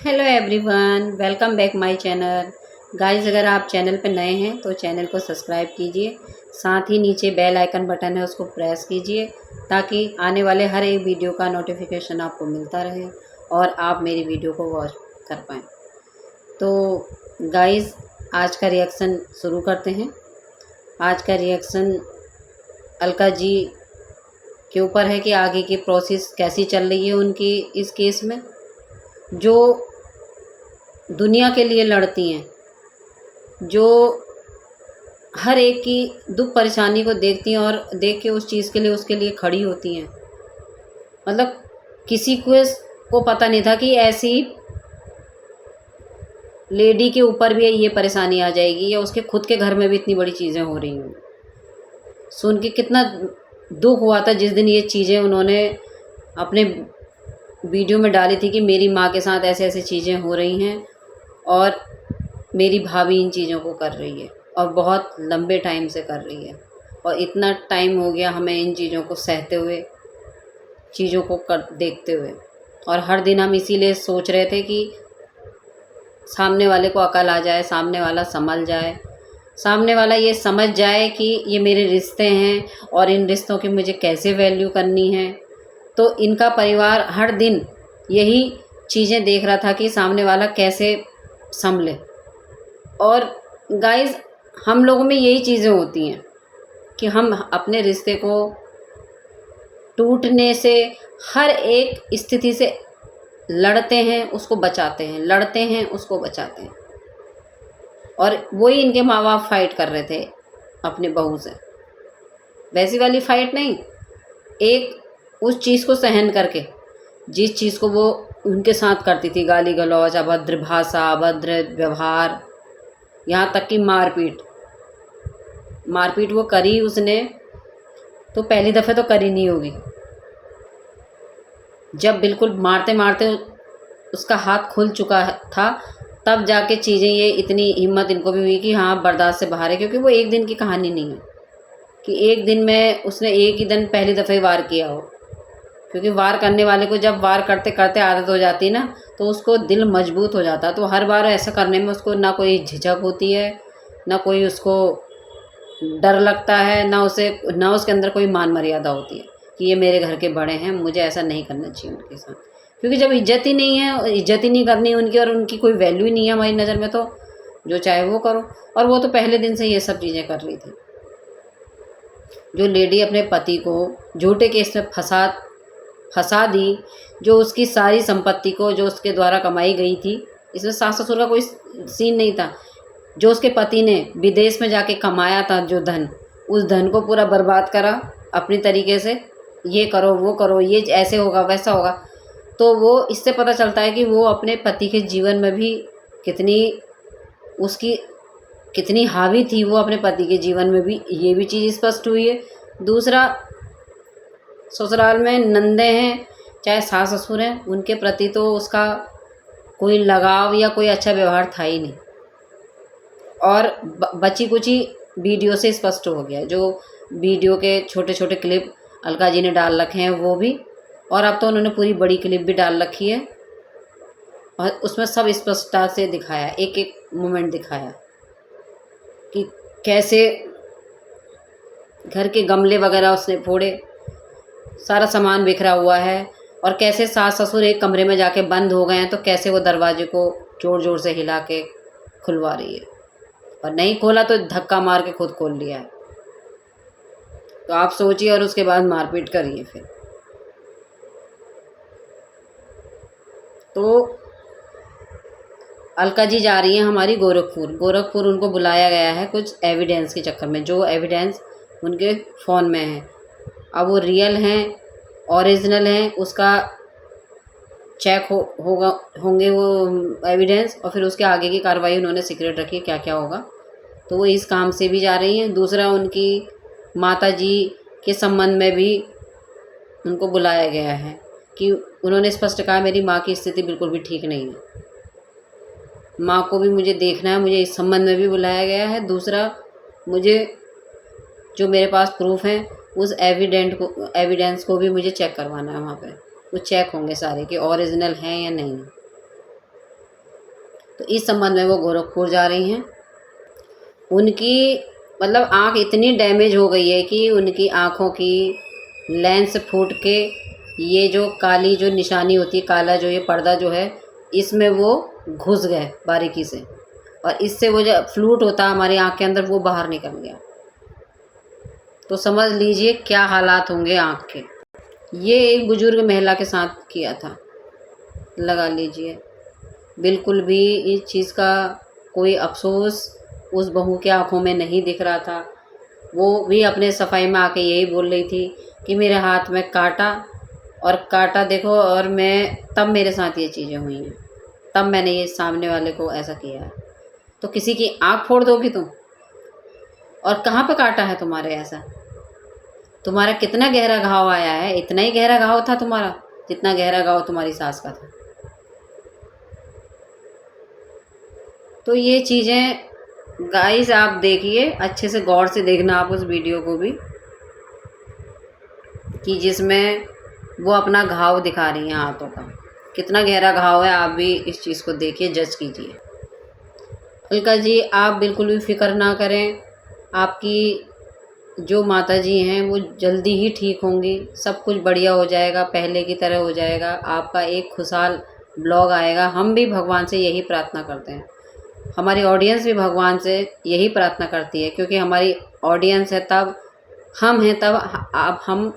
Hello everyone, welcome back my channel. Guys, अगर आप channel पर नए हैं तो चैनल को सब्सक्राइब कीजिए। साथ ही नीचे बेल आइकन बटन है, उसको प्रेस कीजिए ताकि आने वाले हर एक वीडियो का नोटिफिकेशन आपको मिलता रहे और आप मेरी वीडियो को वॉच कर पाएँ। तो गाइस, आज का रिएक्शन शुरू करते हैं। आज का रिएक्शन अलका जी के ऊपर है कि आगे की प्रोसेस कैसी चल रही है उनकी इस केस में। जो दुनिया के लिए लड़ती हैं, जो हर एक की दुख परेशानी को देखती हैं और देख के उस चीज़ के लिए उसके लिए खड़ी होती हैं। मतलब किसी को पता नहीं था कि ऐसी लेडी के ऊपर भी ये परेशानी आ जाएगी या उसके खुद के घर में भी इतनी बड़ी चीज़ें हो रही हैं। सुन के कितना दुख हुआ था जिस दिन ये चीज़ें उन्होंने अपने वीडियो में डाली थी कि मेरी माँ के साथ ऐसे ऐसे चीज़ें हो रही हैं और मेरी भाभी इन चीज़ों को कर रही है और बहुत लंबे टाइम से कर रही है और इतना टाइम हो गया हमें इन चीज़ों को सहते हुए, चीज़ों को कर देखते हुए। और हर दिन हम इसीलिए सोच रहे थे कि सामने वाले को अकल आ जाए, सामने वाला संभल जाए, सामने वाला ये समझ जाए कि ये मेरे रिश्ते हैं और इन रिश्तों की मुझे कैसे वैल्यू करनी है। तो इनका परिवार हर दिन यही चीज़ें देख रहा था कि सामने वाला कैसे संभले। और गाइस, हम लोगों में यही चीज़ें होती हैं कि हम अपने रिश्ते को टूटने से, हर एक स्थिति से लड़ते हैं, उसको बचाते हैं, लड़ते हैं, उसको बचाते हैं। और वही इनके माँ बाप फाइट कर रहे थे अपने बहू से। वैसी वाली फाइट नहीं, एक उस चीज़ को सहन करके, जिस चीज़ को वो उनके साथ करती थी, गाली गलौज, अभद्र भाषा, अभद्र व्यवहार, यहाँ तक कि मारपीट वो करी उसने तो पहली दफ़े तो करी नहीं होगी। जब बिल्कुल मारते मारते उसका हाथ खुल चुका था तब जाके चीज़ें, ये इतनी हिम्मत इनको भी हुई कि हाँ, बर्दाश्त से बाहर है। क्योंकि वो एक दिन की कहानी नहीं है कि एक दिन में उसने एक ही दिन पहली दफ़े वार किया हो। क्योंकि वार करने वाले को जब वार करते करते आदत हो जाती है ना, तो उसको दिल मजबूत हो जाता है। तो हर बार ऐसा करने में उसको ना कोई झिझक होती है, ना कोई उसको डर लगता है, ना उसके अंदर कोई मान मर्यादा होती है कि ये मेरे घर के बड़े हैं, मुझे ऐसा नहीं करना चाहिए उनके साथ। क्योंकि जब इज्जत ही नहीं है, इज्जत ही नहीं करनी उनकी और उनकी कोई वैल्यू ही नहीं है हमारी नज़र में, तो जो चाहे वो करो। और वो तो पहले दिन से ये सब चीज़ें कर रही थी। जो लेडी अपने पति को झूठे केस में फंसा दी, जो उसकी सारी संपत्ति को, जो उसके द्वारा कमाई गई थी, इसमें सास ससुर का कोई सीन नहीं था। जो उसके पति ने विदेश में जाके कमाया था जो धन, उस धन को पूरा बर्बाद करा अपनी तरीके से। ये करो, वो करो, ये ऐसे होगा, वैसा होगा। तो वो इससे पता चलता है कि वो अपने पति के जीवन में भी कितनी हावी थी वो अपने पति के जीवन में भी, ये भी चीज़ स्पष्ट हुई है। दूसरा, ससुराल में नंदे हैं चाहे सास ससुर हैं, उनके प्रति तो उसका कोई लगाव या कोई अच्छा व्यवहार था ही नहीं। और बची कुची वीडियो से स्पष्ट हो गया। जो वीडियो के छोटे छोटे क्लिप अलका जी ने डाल रखे हैं वो भी, और अब तो उन्होंने पूरी बड़ी क्लिप भी डाल रखी है और उसमें सब स्पष्टता से दिखाया, एक एक मोमेंट दिखाया कि कैसे घर के गमले वगैरह उसने फोड़े, सारा सामान बिखरा हुआ है, और कैसे सास ससुर एक कमरे में जाके बंद हो गए हैं तो कैसे वो दरवाजे को ज़ोर ज़ोर से हिला के खुलवा रही है, और नहीं खोला तो धक्का मार के खुद खोल लिया है। तो आप सोचिए, और उसके बाद मारपीट करिए फिर। तो अलका जी जा रही हैं हमारी गोरखपुर उनको बुलाया गया है कुछ एविडेंस के चक्कर में, जो एविडेंस उनके फ़ोन में है। अब वो रियल हैं, ओरिजिनल हैं, उसका चेक होंगे वो एविडेंस, और फिर उसके आगे की कार्रवाई उन्होंने सीक्रेट रखी है क्या क्या होगा। तो वो इस काम से भी जा रही हैं। दूसरा, उनकी माता जी के संबंध में भी उनको बुलाया गया है कि उन्होंने स्पष्ट कहा मेरी माँ की स्थिति बिल्कुल भी ठीक नहीं है, माँ को भी मुझे देखना है, मुझे इस संबंध में भी बुलाया गया है। दूसरा, मुझे जो मेरे पास प्रूफ हैं उस एविडेंस को भी मुझे चेक करवाना है। वहाँ पे वो चेक होंगे सारे कि ओरिजिनल हैं या नहीं। तो इस संबंध में वो गोरखपुर जा रही हैं। उनकी मतलब आँख इतनी डैमेज हो गई है कि उनकी आँखों की लेंस फूट के ये जो काली जो निशानी होती है, काला जो ये पर्दा जो है, इसमें वो घुस गए बारीकी से, और इससे वो जो फ्लूइड होता है हमारी आँख के अंदर वो बाहर निकल गया। तो समझ लीजिए क्या हालात होंगे आँख के। ये एक बुजुर्ग महिला के साथ किया था, लगा लीजिए। बिल्कुल भी इस चीज़ का कोई अफसोस उस बहू के आँखों में नहीं दिख रहा था। वो भी अपने सफाई में आके यही बोल रही थी कि मेरे हाथ में काटा, और काटा देखो, और मैं तब मेरे साथ ये चीज़ें हुई हैं, तब मैंने ये सामने वाले को ऐसा किया है। तो किसी की आँख फोड़ दोगी तुम? और कहाँ पे काटा है तुम्हारे ऐसा? तुम्हारा कितना गहरा घाव आया है? इतना ही गहरा घाव था तुम्हारा जितना गहरा घाव तुम्हारी सास का था। तो ये चीज़ें गाइस आप देखिए, अच्छे से गौर से देखना आप उस वीडियो को भी, कि जिसमें वो अपना घाव दिखा रही हैं हाथों का, कितना गहरा घाव है। आप भी इस चीज़ को देखिए, जज कीजिए। अलका जी आप बिल्कुल भी फ़िक्र ना करें, आपकी जो माता जी हैं वो जल्दी ही ठीक होंगी, सब कुछ बढ़िया हो जाएगा, पहले की तरह हो जाएगा। आपका एक खुशहाल ब्लॉग आएगा। हम भी भगवान से यही प्रार्थना करते हैं, हमारी ऑडियंस भी भगवान से यही प्रार्थना करती है, क्योंकि हमारी ऑडियंस है तब हम हैं, तब आप हम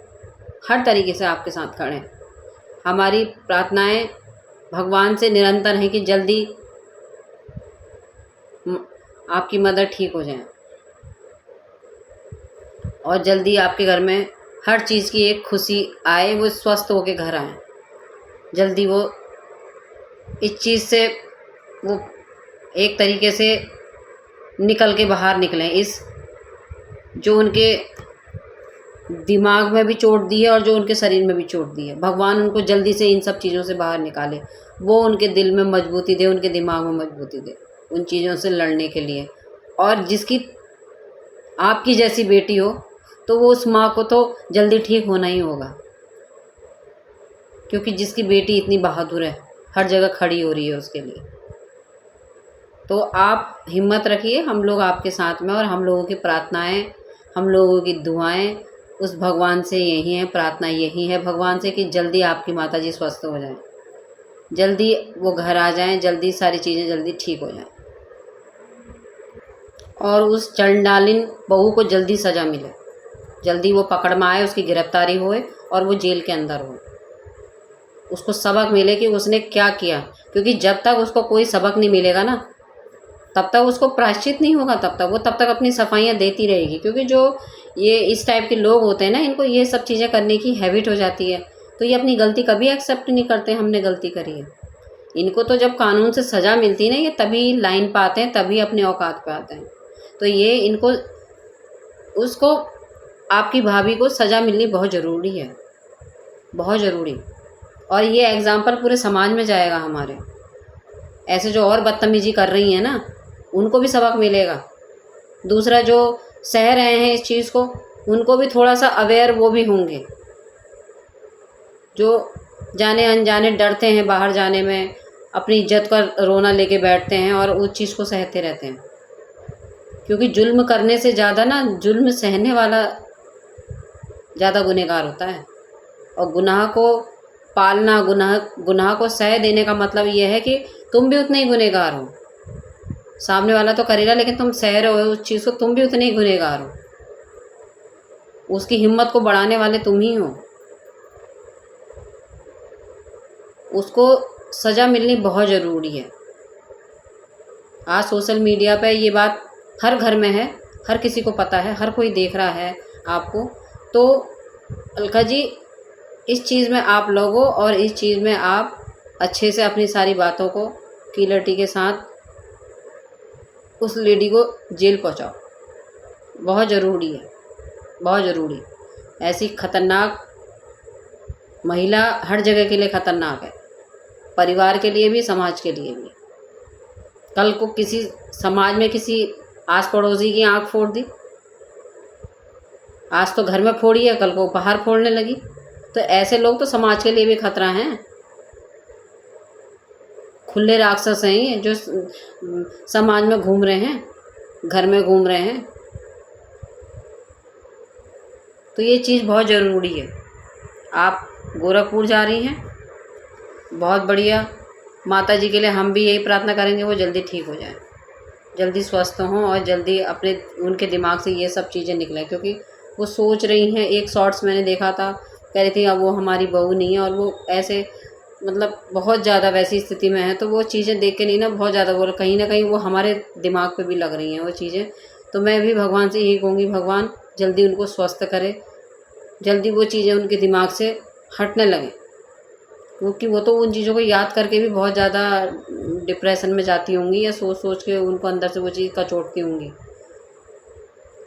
हर तरीके से आपके साथ खड़े हैं। हमारी प्रार्थनाएं भगवान से निरंतर हैं कि जल्दी आपकी मदर ठीक हो जाए और जल्दी आपके घर में हर चीज़ की एक खुशी आए, वो स्वस्थ होकर घर आए, जल्दी वो इस चीज़ से वो एक तरीके से निकल के बाहर निकलें, इस जो उनके दिमाग में भी चोट दी है और जो उनके शरीर में भी चोट दी है, भगवान उनको जल्दी से इन सब चीज़ों से बाहर निकाले। वो उनके दिल में मजबूती दे, उनके दिमाग में मजबूती दे उन चीज़ों से लड़ने के लिए। और जिसकी आपकी जैसी बेटी हो तो वो उस माँ को तो जल्दी ठीक होना ही होगा, क्योंकि जिसकी बेटी इतनी बहादुर है, हर जगह खड़ी हो रही है उसके लिए। तो आप हिम्मत रखिए, हम लोग आपके साथ में, और हम लोगों की प्रार्थनाएं, हम लोगों की दुआएं उस भगवान से यही है, प्रार्थना यही है भगवान से कि जल्दी आपकी माताजी स्वस्थ हो जाएं, जल्दी वो घर आ जाएं, जल्दी सारी चीज़ें जल्दी ठीक हो जाएं, और उस चंडालिन बहू को जल्दी सज़ा मिले, जल्दी वो पकड़ में आए, उसकी गिरफ्तारी होए और वो जेल के अंदर हो, उसको सबक मिले कि उसने क्या किया। क्योंकि जब तक उसको कोई सबक नहीं मिलेगा ना, तब तक उसको प्रायश्चित नहीं होगा, तब तक अपनी सफाइयाँ देती रहेगी। क्योंकि जो ये इस टाइप के लोग होते हैं ना, इनको ये सब चीज़ें करने की हैबिट हो जाती है, तो ये अपनी गलती कभी एक्सेप्ट नहीं करते, हमने गलती करी है। इनको तो जब कानून से सज़ा मिलती है ना, ये तभी लाइन पर आते हैं, तभी अपने औकात पे आते हैं। तो ये इनको उसको आपकी भाभी को सज़ा मिलनी बहुत ज़रूरी है, बहुत ज़रूरी। और ये एग्ज़ाम्पल पूरे समाज में जाएगा हमारे, ऐसे जो और बदतमीज़ी कर रही हैं ना, उनको भी सबक मिलेगा। दूसरा जो सह रहे हैं इस चीज़ को, उनको भी थोड़ा सा अवेयर वो भी होंगे। जो जाने अनजाने डरते हैं बाहर जाने में, अपनी इज्जत का रोना लेके बैठते हैं और उस चीज़ को सहते रहते हैं। क्योंकि जुल्म करने से ज़्यादा ना, जुल्म सहने वाला ज़्यादा गुनहगार होता है। और गुनाह को पालना, गुनाह को सह देने का मतलब ये है कि तुम भी उतने ही गुनहगार हो। सामने वाला तो करेगा, लेकिन तुम सह रहे हो उस चीज़ को, तुम भी उतने ही गुनहगार हो। उसकी हिम्मत को बढ़ाने वाले तुम ही हो। उसको सज़ा मिलनी बहुत ज़रूरी है। आज सोशल मीडिया पे ये बात हर घर में है, हर किसी को पता है, हर कोई देख रहा है आपको। तो अलका जी, इस चीज़ में आप लोगों, और इस चीज़ में आप अच्छे से अपनी सारी बातों को क्लियरिटी के साथ उस लेडी को जेल पहुंचाओ, बहुत ज़रूरी है, बहुत ज़रूरी। ऐसी खतरनाक महिला हर जगह के लिए खतरनाक है, परिवार के लिए भी, समाज के लिए भी। कल को किसी समाज में किसी आस पड़ोसी की आंख फोड़ दी, आज तो घर में फोड़ी है, कल को बाहर फोड़ने लगी, तो ऐसे लोग तो समाज के लिए भी खतरा हैं। खुले राक्षस हैं ये, जो समाज में घूम रहे हैं, घर में घूम रहे हैं। तो ये चीज़ बहुत ज़रूरी है। आप गोरखपुर जा रही हैं, बहुत बढ़िया। माता जी के लिए हम भी यही प्रार्थना करेंगे वो जल्दी ठीक हो जाए, जल्दी स्वस्थ हों और जल्दी अपने उनके दिमाग से ये सब चीज़ें निकलें। क्योंकि वो सोच रही हैं, एक शॉर्ट्स मैंने देखा था, कह रही थी अब वो हमारी बहू नहीं है, और वो ऐसे मतलब बहुत ज़्यादा वैसी स्थिति में है। तो वो चीज़ें देख के नहीं ना, बहुत ज़्यादा वो कहीं ना कहीं वो हमारे दिमाग पे भी लग रही हैं वो चीज़ें। तो मैं भी भगवान से यही कहूँगी, भगवान जल्दी उनको स्वस्थ करे, जल्दी वो चीज़ें उनके दिमाग से हटने लगें। क्योंकि वो तो उन चीज़ों को याद करके भी बहुत ज़्यादा डिप्रेशन में जाती होंगी, या सोच सोच के उनको अंदर से वो चीज़ कचोटती होंगी।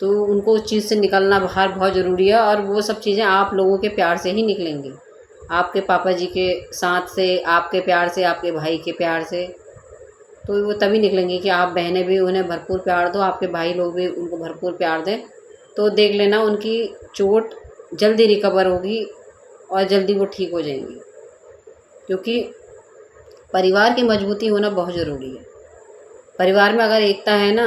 तो उनको उस चीज़ से निकलना बाहर बहुत ज़रूरी है, और वो सब चीज़ें आप लोगों के प्यार से ही निकलेंगी, आपके पापा जी के साथ से, आपके प्यार से, आपके भाई के प्यार से। तो वो तभी निकलेंगी कि आप बहनें भी उन्हें भरपूर प्यार दो, आपके भाई लोग भी उनको भरपूर प्यार दें। तो देख लेना उनकी चोट जल्दी रिकवर होगी और जल्दी वो ठीक हो जाएंगी। क्योंकि परिवार की मजबूती होना बहुत ज़रूरी है। परिवार में अगर एकता है ना,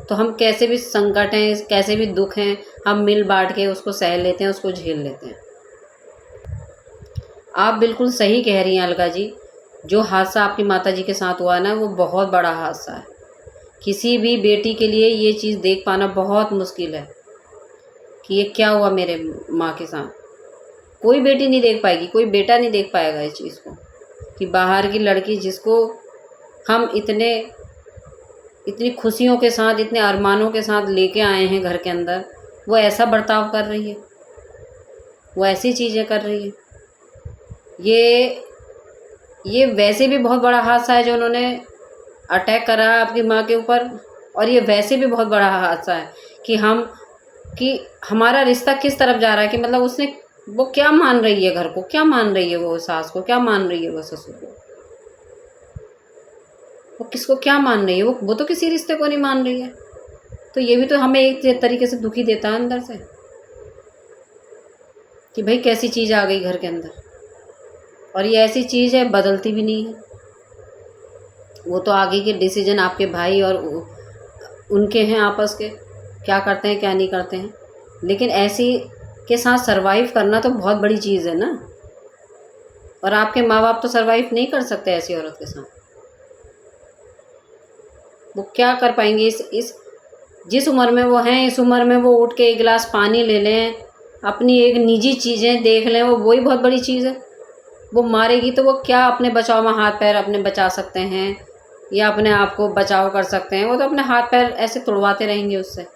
तो हम कैसे भी संकट हैं, कैसे भी दुख हैं, हम मिल बांट के उसको सह लेते हैं, उसको झेल लेते हैं। आप बिल्कुल सही कह रही हैं अलका जी। जो हादसा आपकी माता जी के साथ हुआ ना, वो बहुत बड़ा हादसा है। किसी भी बेटी के लिए ये चीज़ देख पाना बहुत मुश्किल है कि ये क्या हुआ मेरे माँ के साथ। कोई बेटी नहीं देख पाएगी, कोई बेटा नहीं देख पाएगा इस चीज़ को, कि बाहर की लड़की जिसको हम इतनी खुशियों के साथ, इतने अरमानों के साथ लेके आए हैं घर के अंदर, वो ऐसा बर्ताव कर रही है, वो ऐसी चीज़ें कर रही है। ये वैसे भी बहुत बड़ा हादसा है जो उन्होंने अटैक करा है आपकी माँ के ऊपर, और ये वैसे भी बहुत बड़ा हादसा है कि हमारा रिश्ता किस तरफ जा रहा है। कि मतलब वो क्या मान रही है, घर को क्या मान रही है, वो सास को क्या मान रही है, वो ससुर को, वो किसको क्या मान रही है, वो तो किसी रिश्ते को नहीं मान रही है। तो ये भी तो हमें एक तरीके से दुखी देता है अंदर से, कि भाई कैसी चीज़ आ गई घर के अंदर, और ये ऐसी चीज़ है बदलती भी नहीं है। वो तो आगे के डिसीजन आपके भाई और उनके हैं, आपस के क्या करते हैं क्या नहीं करते हैं। लेकिन ऐसी के साथ सरवाइव करना तो बहुत बड़ी चीज़ है ना, और आपके माँ बाप तो सरवाइव नहीं कर सकते ऐसी औरत के साथ। वो क्या कर पाएंगे इस जिस उम्र में वो हैं, इस उम्र में वो उठ के एक गिलास पानी ले लें, अपनी एक निजी चीज़ें देख लें, वही बहुत बड़ी चीज़ है। वो मारेगी तो वो क्या अपने बचाव में हाथ पैर अपने बचा सकते हैं, या अपने आप को बचाव कर सकते हैं। वो तो अपने हाथ पैर ऐसे तुड़वाते रहेंगे उससे।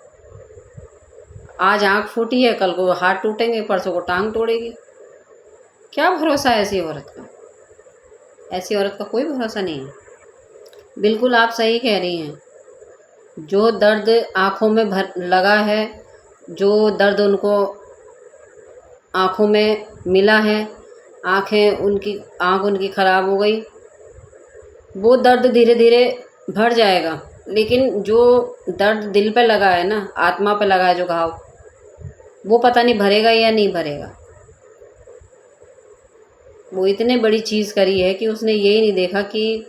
आज आँख फूटी है, कल को हाथ टूटेंगे, परसों को टांग तोड़ेगी। क्या भरोसा है ऐसी औरत का? ऐसी औरत का कोई भरोसा नहीं है। बिल्कुल आप सही कह रही हैं। जो दर्द आँखों में लगा है, जो दर्द उनको आँखों में मिला है, आँख उनकी ख़राब हो गई, वो दर्द धीरे धीरे भर जाएगा। लेकिन जो दर्द दिल पे लगा है ना, आत्मा पे लगा है जो घाव, वो पता नहीं भरेगा या नहीं भरेगा। वो इतने बड़ी चीज़ करी है कि उसने यही नहीं देखा कि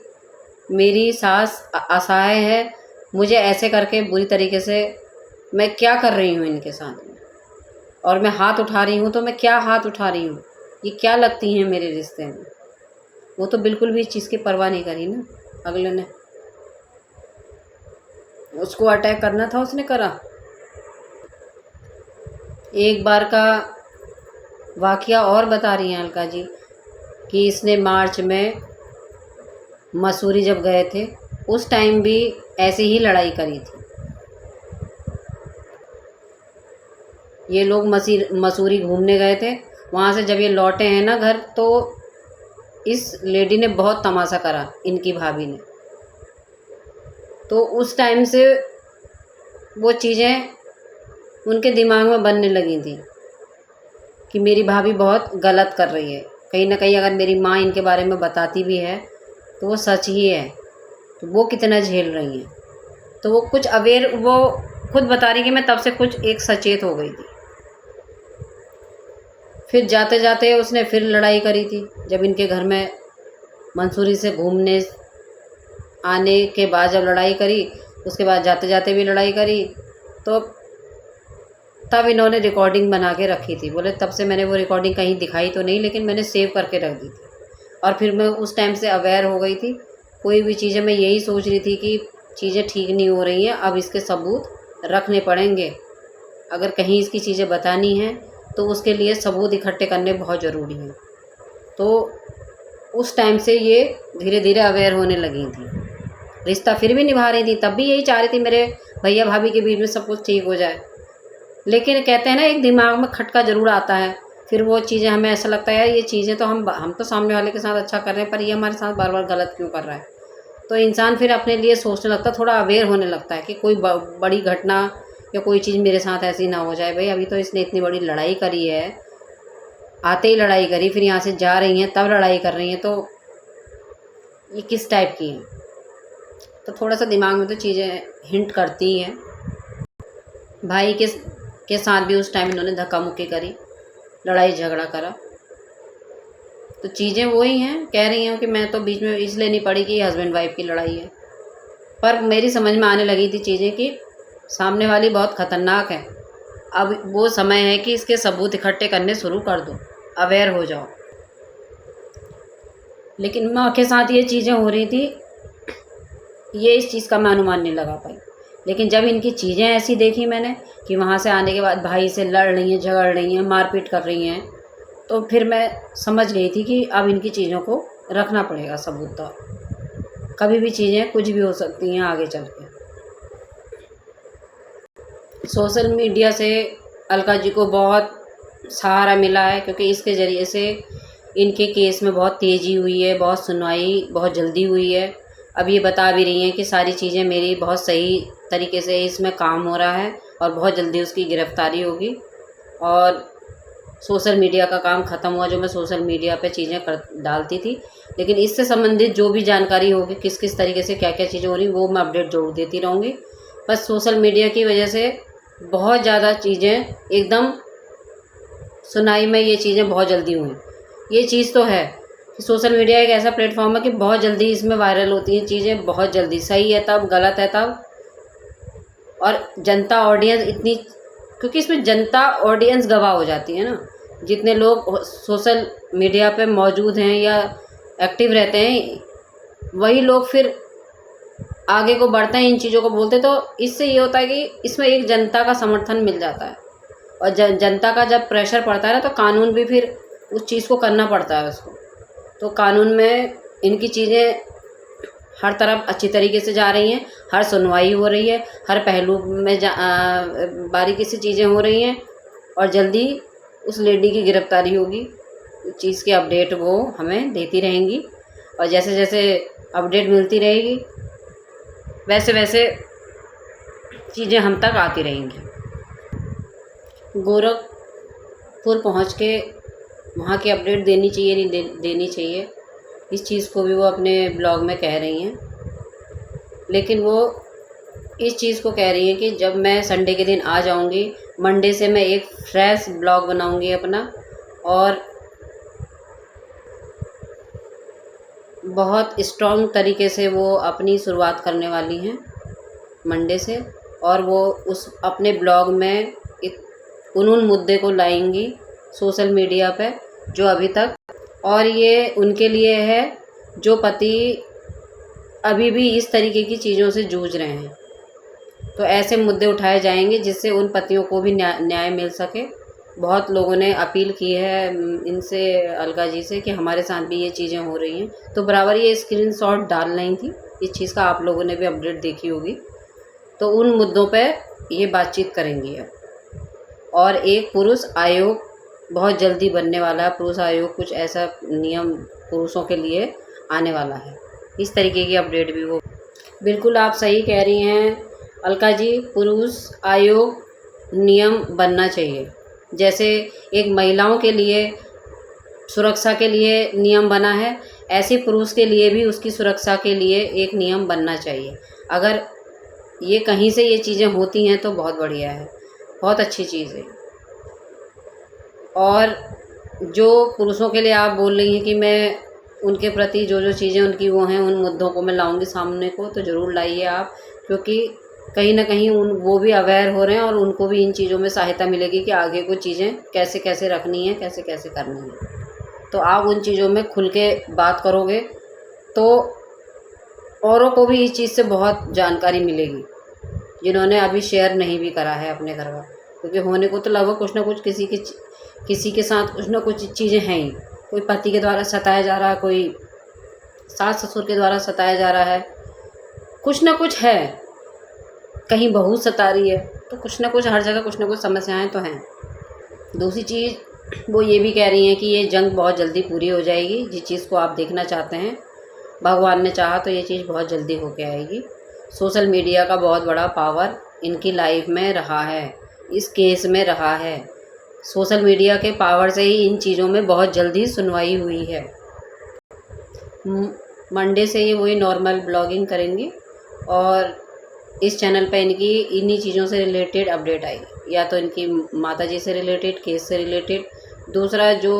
मेरी सास असहाय है, मुझे ऐसे करके बुरी तरीके से मैं क्या कर रही हूँ इनके साथ में, और मैं हाथ उठा रही हूँ तो मैं क्या हाथ उठा रही हूँ, ये क्या लगती हैं मेरे रिश्ते में। वो तो बिल्कुल भी इस चीज़ की परवाह नहीं करी ना। अगले ने उसको अटैक करना था, उसने करा। एक बार का वाकया और बता रही हैं अलका जी, कि इसने मार्च में मसूरी जब गए थे, उस टाइम भी ऐसे ही लड़ाई करी थी। ये लोग मसूरी घूमने गए थे, वहाँ से जब ये लौटे हैं ना घर, तो इस लेडी ने बहुत तमाशा करा, इनकी भाभी ने। तो उस टाइम से वो चीज़ें उनके दिमाग में बनने लगी थी कि मेरी भाभी बहुत गलत कर रही है। कहीं ना कहीं अगर मेरी माँ इनके बारे में बताती भी है तो वो सच ही है, तो वो कितना झेल रही हैं। तो वो कुछ अवेयर, वो खुद बता रही कि मैं तब से कुछ एक सचेत हो गई थी। फिर जाते जाते उसने फिर लड़ाई करी थी, जब इनके घर में मंसूरी से घूमने आने के बाद जब लड़ाई करी, उसके बाद जाते जाते भी लड़ाई करी, तो तब इन्होंने रिकॉर्डिंग बना के रखी थी। बोले तब से मैंने वो रिकॉर्डिंग कहीं दिखाई तो नहीं, लेकिन मैंने सेव करके रख दी थी। और फिर मैं उस टाइम से अवेयर हो गई थी। कोई भी चीज़ें मैं यही सोच रही थी कि चीज़ें ठीक नहीं हो रही हैं, अब इसके सबूत रखने पड़ेंगे। अगर कहीं इसकी चीज़ें बतानी हैं तो उसके लिए सबूत इकट्ठे करने बहुत ज़रूरी हैं। तो उस टाइम से ये धीरे धीरे अवेयर होने लगी थी। रिश्ता फिर भी निभा रही थी, तब भी यही चाह रही थी मेरे भैया भाभी के बीच में सब कुछ ठीक हो जाए। लेकिन कहते हैं ना, एक दिमाग में खटका ज़रूर आता है। फिर वो चीज़ें हमें ऐसा लगता है यार, ये चीज़ें तो हम तो सामने वाले के साथ अच्छा कर रहे हैं, पर ये हमारे साथ बार बार गलत क्यों कर रहा है। तो इंसान फिर अपने लिए सोचने लगता है, थोड़ा अवेयर होने लगता है कि कोई बड़ी घटना या कोई चीज़ मेरे साथ ऐसी ना हो जाए। भाई अभी तो इसने इतनी बड़ी लड़ाई करी है, आते ही लड़ाई करी, फिर यहाँ से जा रही हैं तब लड़ाई कर रही हैं, तो ये किस टाइप की हैं। तो थोड़ा सा दिमाग में तो चीज़ें हिंट करती हैं। भाई के साथ भी उस टाइम इन्होंने धक्का मुक्की करी, लड़ाई झगड़ा करा। तो चीज़ें वही हैं, कह रही हैं कि मैं तो बीच में इसलिए नहीं पड़ी कि हस्बैंड वाइफ की लड़ाई है। पर मेरी समझ में आने लगी थी चीज़ें कि सामने वाली बहुत ख़तरनाक है। अब वो समय है कि इसके सबूत इकट्ठे करने शुरू कर दो, अवेयर हो जाओ। लेकिन माँ के साथ ये चीज़ें हो रही थी, ये इस चीज़ का मैं अनुमान नहीं लगा पाई। लेकिन जब इनकी चीज़ें ऐसी देखी मैंने कि वहाँ से आने के बाद भाई से लड़ रही हैं, झगड़ रही हैं, मारपीट कर रही हैं, तो फिर मैं समझ गई थी कि अब इनकी चीज़ों को रखना पड़ेगा सबूत। तो कभी भी चीज़ें कुछ भी हो सकती हैं आगे चल के। सोशल मीडिया से अलका जी को बहुत सहारा मिला है, क्योंकि इसके ज़रिए से इनके केस में बहुत तेज़ी हुई है, बहुत सुनवाई बहुत जल्दी हुई है। अब ये बता भी रही हैं कि सारी चीज़ें मेरी बहुत सही तरीके से इसमें काम हो रहा है और बहुत जल्दी उसकी गिरफ़्तारी होगी। और सोशल मीडिया का काम ख़त्म हुआ, जो मैं सोशल मीडिया पे चीज़ें डालती थी। लेकिन इससे संबंधित जो भी जानकारी होगी, किस किस तरीके से क्या क्या चीज़ें हो रही, वो मैं अपडेट ज़रूर देती रहूँगी। बस सोशल मीडिया की वजह से बहुत ज़्यादा चीज़ें एकदम सुनाई में ये चीज़ें बहुत जल्दी हुई। ये चीज़ तो है कि सोशल मीडिया एक ऐसा प्लेटफॉर्म है कि बहुत जल्दी इसमें वायरल होती हैं चीज़ें, बहुत जल्दी। सही है तब, गलत है तब। और जनता ऑडियंस इतनी, क्योंकि इसमें जनता ऑडियंस गवाह हो जाती है ना। जितने लोग सोशल मीडिया पे मौजूद हैं या एक्टिव रहते हैं, वही लोग फिर आगे को बढ़ते हैं, इन चीज़ों को बोलते। तो इससे ये होता है कि इसमें एक जनता का समर्थन मिल जाता है। और जनता का जब प्रेशर पड़ता है ना, तो कानून भी फिर उस चीज़ को करना पड़ता है उसको। तो कानून में इनकी चीज़ें हर तरफ अच्छी तरीके से जा रही हैं, हर सुनवाई हो रही है, हर पहलू में बारीकी से चीज़ें हो रही हैं। और जल्दी उस लेडी की गिरफ़्तारी होगी। चीज़ की अपडेट वो हमें देती रहेंगी, और जैसे जैसे अपडेट मिलती रहेगी वैसे वैसे चीज़ें हम तक आती रहेंगी। गोरखपुर पहुंच के वहाँ की अपडेट देनी चाहिए, नहीं देनी चाहिए, इस चीज़ को भी वो अपने ब्लॉग में कह रही हैं। लेकिन वो इस चीज़ को कह रही हैं कि जब मैं संडे के दिन आ जाऊंगी, मंडे से मैं एक फ्रेश ब्लॉग बनाऊंगी अपना, और बहुत स्ट्रॉन्ग तरीके से वो अपनी शुरुआत करने वाली हैं मंडे से। और वो उस अपने ब्लॉग में उन मुद्दे को लाएंगी सोशल मीडिया पे जो अभी तक, और ये उनके लिए है जो पति अभी भी इस तरीके की चीज़ों से जूझ रहे हैं। तो ऐसे मुद्दे उठाए जाएंगे जिससे उन पतियों को भी न्याय मिल सके। बहुत लोगों ने अपील की है इनसे, अलका जी से, कि हमारे साथ भी ये चीज़ें हो रही हैं। तो बराबर ये स्क्रीनशॉट डाल रही थी इस चीज़ का, आप लोगों ने भी अपडेट देखी होगी। तो उन मुद्दों पे ये बातचीत करेंगी अब। और एक पुरुष आयोग बहुत जल्दी बनने वाला है। पुरुष आयोग कुछ ऐसा नियम पुरुषों के लिए आने वाला है, इस तरीके की अपडेट भी वो। बिल्कुल आप सही कह रही हैं अलका जी, पुरुष आयोग नियम बनना चाहिए। जैसे एक महिलाओं के लिए सुरक्षा के लिए नियम बना है, ऐसे पुरुष के लिए भी उसकी सुरक्षा के लिए एक नियम बनना चाहिए। अगर ये कहीं से ये चीज़ें होती हैं तो बहुत बढ़िया है, बहुत अच्छी चीज़ है। और जो पुरुषों के लिए आप बोल रही हैं कि मैं उनके प्रति जो जो चीज़ें उनकी वो हैं, उन मुद्दों को मैं लाऊंगी सामने को, तो ज़रूर लाइए आप, क्योंकि कहीं ना कहीं वो भी अवेयर हो रहे हैं और उनको भी इन चीज़ों में सहायता मिलेगी कि आगे को चीज़ें कैसे कैसे रखनी है, कैसे कैसे करनी है। तो आप उन चीज़ों में खुल के बात करोगे तो औरों को भी इस चीज़ से बहुत जानकारी मिलेगी, जिन्होंने अभी शेयर नहीं भी करा है अपने घर का, क्योंकि होने को तो लगभग कुछ ना कुछ किसी के साथ कुछ ना कुछ चीज़ें हैं ही। कोई पति के द्वारा सताया जा रहा है, कोई सास ससुर के द्वारा सताया जा रहा है, कुछ ना कुछ है, कहीं बहू सता रही है, तो कुछ ना कुछ हर जगह कुछ ना कुछ समस्याएं तो हैं। दूसरी चीज़ वो ये भी कह रही हैं कि ये जंग बहुत जल्दी पूरी हो जाएगी, जिस चीज़ को आप देखना चाहते हैं भगवान ने चाहा तो ये चीज़ बहुत जल्दी होके आएगी। सोशल मीडिया का बहुत बड़ा पावर इनकी लाइफ में रहा है, इस केस में रहा है। सोशल मीडिया के पावर से ही इन चीज़ों में बहुत जल्दी सुनवाई हुई है। मंडे से ये वही नॉर्मल ब्लॉगिंग करेंगी और इस चैनल पे इनकी इन्हीं चीज़ों से रिलेटेड अपडेट आएगी, या तो इनकी माताजी से रिलेटेड, केस से रिलेटेड, दूसरा जो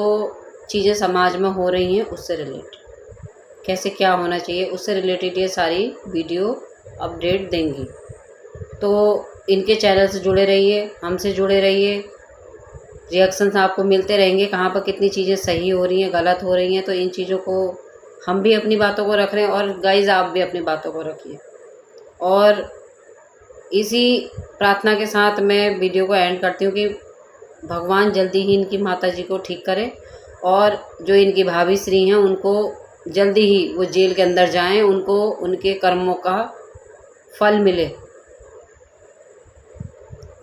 चीज़ें समाज में हो रही हैं उससे रिलेटेड, कैसे क्या होना चाहिए उससे रिलेटेड ये सारी वीडियो अपडेट देंगी। तो इनके चैनल से जुड़े रहिए, हमसे जुड़े रहिए, रिएक्शंस आपको मिलते रहेंगे, कहाँ पर कितनी चीज़ें सही हो रही हैं, गलत हो रही हैं। तो इन चीज़ों को हम भी अपनी बातों को रख रहे हैं और गाइज़ आप भी अपनी बातों को रखिए। और इसी प्रार्थना के साथ मैं वीडियो को एंड करती हूँ कि भगवान जल्दी ही इनकी माताजी को ठीक करे और जो इनकी भाभी श्री हैं उनको जल्दी ही वो जेल के अंदर जाएं, उनको उनके कर्मों का फल मिले।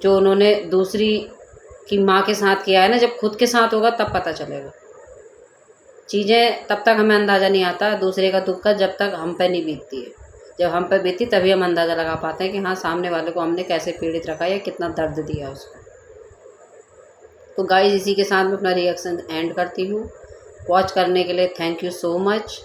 जो उन्होंने दूसरी की माँ के साथ किया है ना, जब खुद के साथ होगा तब पता चलेगा चीज़ें, तब तक हमें अंदाज़ा नहीं आता दूसरे का दुख का, जब तक हम पे नहीं बीतती है। जब हम पे बीतती तभी हम अंदाज़ा लगा पाते हैं कि हाँ सामने वाले को हमने कैसे पीड़ित रखा या कितना दर्द दिया उसको। तो गाइस इसी के साथ मैं अपना रिएक्शन एंड करती हूँ। वॉच करने के लिए थैंक यू सो मच।